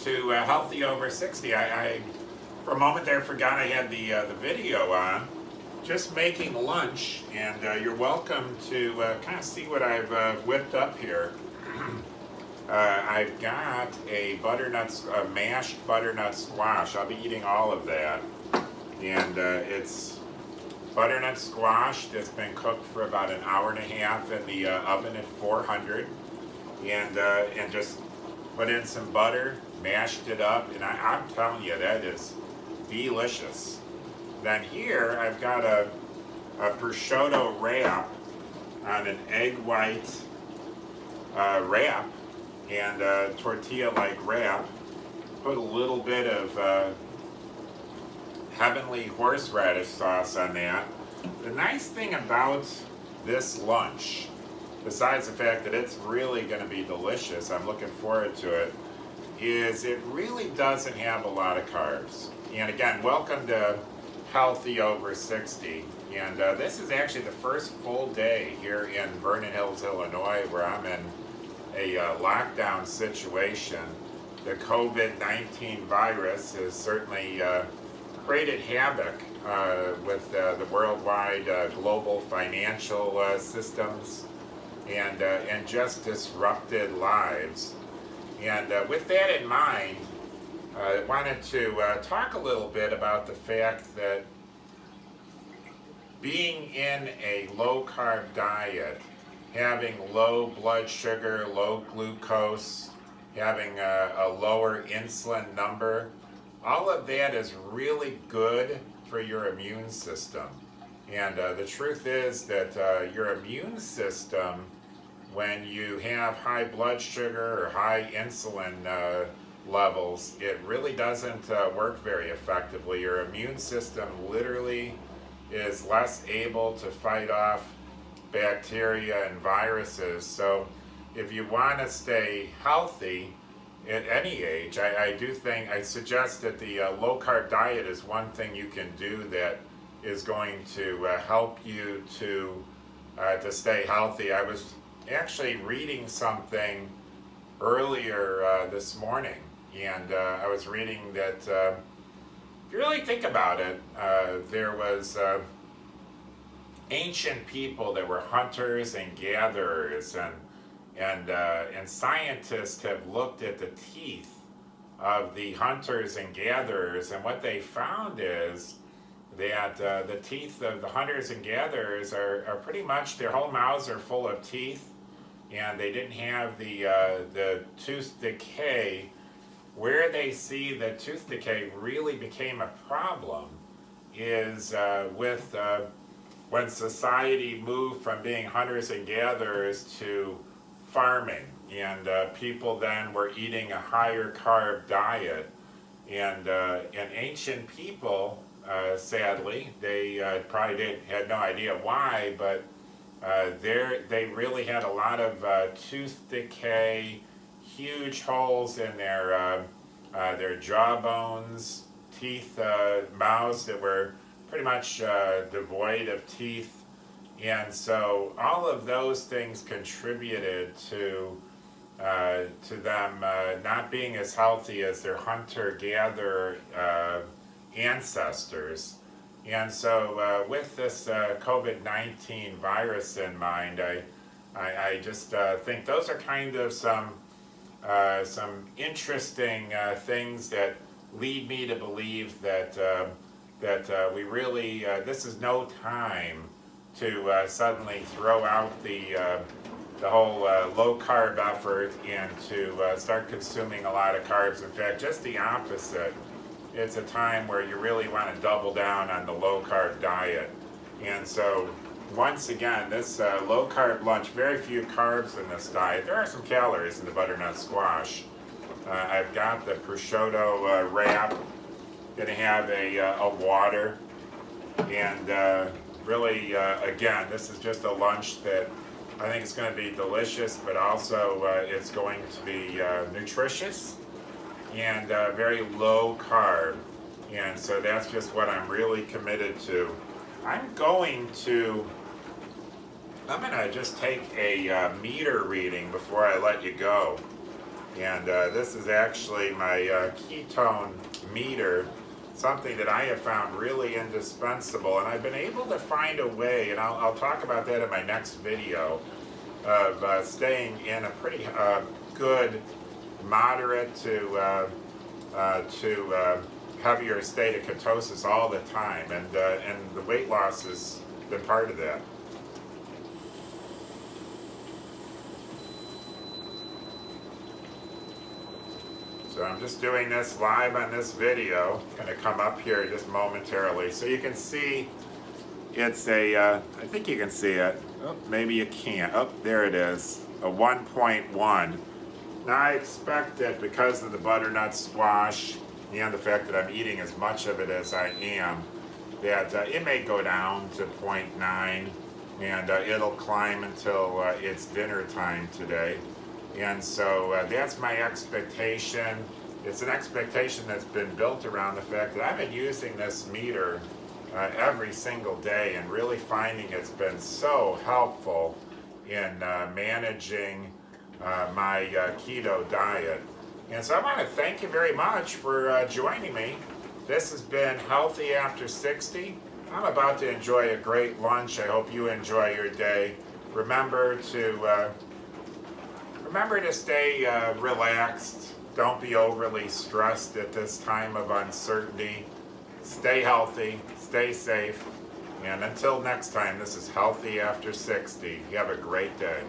to Healthy Over 60. I for a moment there forgot I had the video on. Just making lunch, and you're welcome to kind of see what I've whipped up here. I've got a mashed butternut squash. I'll be eating all of that, and it's butternut squash that's been cooked for about an hour and a half in the oven at 400, and just put in some butter, mashed it up, and I'm telling you, that is delicious. Then here I've got a prosciutto wrap on an egg white wrap and a tortilla-like wrap. Put a little bit of heavenly horseradish sauce on that. The nice thing about this lunch, besides the fact that it's really going to be delicious, I'm looking forward to it, is it really doesn't have a lot of carbs. And again, welcome to Healthy Over 60. And this is actually the first full day here in Vernon Hills, Illinois, where I'm in a lockdown situation. The COVID-19 virus has certainly created havoc with the worldwide global financial systems and just disrupted lives. And with that in mind, I wanted to talk a little bit about the fact that being in a low-carb diet, having low blood sugar, low glucose, having a lower insulin number, all of that is really good for your immune system. And the truth is that your immune system, when you have high blood sugar or high insulin levels, it really doesn't work very effectively. Your immune system literally is less able to fight off bacteria and viruses. So if you want to stay healthy at any age, I suggest that the low-carb diet is one thing you can do that is going to help you to stay healthy. I was actually reading something earlier this morning, and I was reading that if you really think about it, there was ancient people that were hunters and gatherers, and scientists have looked at the teeth of the hunters and gatherers, and what they found is that the teeth of the hunters and gatherers are pretty much, their whole mouths are full of teeth, and they didn't have the tooth decay. Where they see that tooth decay really became a problem is with when society moved from being hunters and gatherers to farming, and people then were eating a higher carb diet, and ancient people, sadly, they probably had no idea why, but they really had a lot of tooth decay, huge holes in their jaw bones, teeth, mouths that were pretty much devoid of teeth. And so all of those things contributed to them not being as healthy as their hunter-gatherer ancestors. And so with this COVID-19 virus in mind, I just think those are kind of some interesting things that lead me to believe that we really, this is no time to suddenly throw out the whole low-carb effort and to start consuming a lot of carbs. In fact, just the opposite. It's a time where you really want to double down on the low-carb diet. And so, once again, this low-carb lunch, very few carbs in this diet. There are some calories in the butternut squash. I've got the prosciutto wrap. Going to have a water, and really, again, this is just a lunch that I think is going to be delicious, but also it's going to be nutritious and very low carb, and so that's just what I'm really committed to. I'm going to just take a meter reading before I let you go. And this is actually my ketone meter, something that I have found really indispensable. And I've been able to find a way, and I'll talk about that in my next video, of staying in a pretty good, moderate to heavier state of ketosis all the time. And the weight loss has been part of that. So I'm just doing this live on this video. Going to come up here just momentarily so you can see it's a, I think you can see it. Oh, maybe you can't. Oh, there it is, a 1.1. Now I expect that because of the butternut squash and the fact that I'm eating as much of it as I am, that it may go down to 0.9, and it'll climb until it's dinner time today. And so that's my expectation. It's an expectation that's been built around the fact that I've been using this meter every single day and really finding it's been so helpful in managing my keto diet. And so I want to thank you very much for joining me. This has been Healthy After 60. I'm about to enjoy a great lunch. I hope you enjoy your day. Remember to stay relaxed. Don't be overly stressed at this time of uncertainty. Stay healthy, stay safe, and until next time, this is Healthy After 60. You have a great day.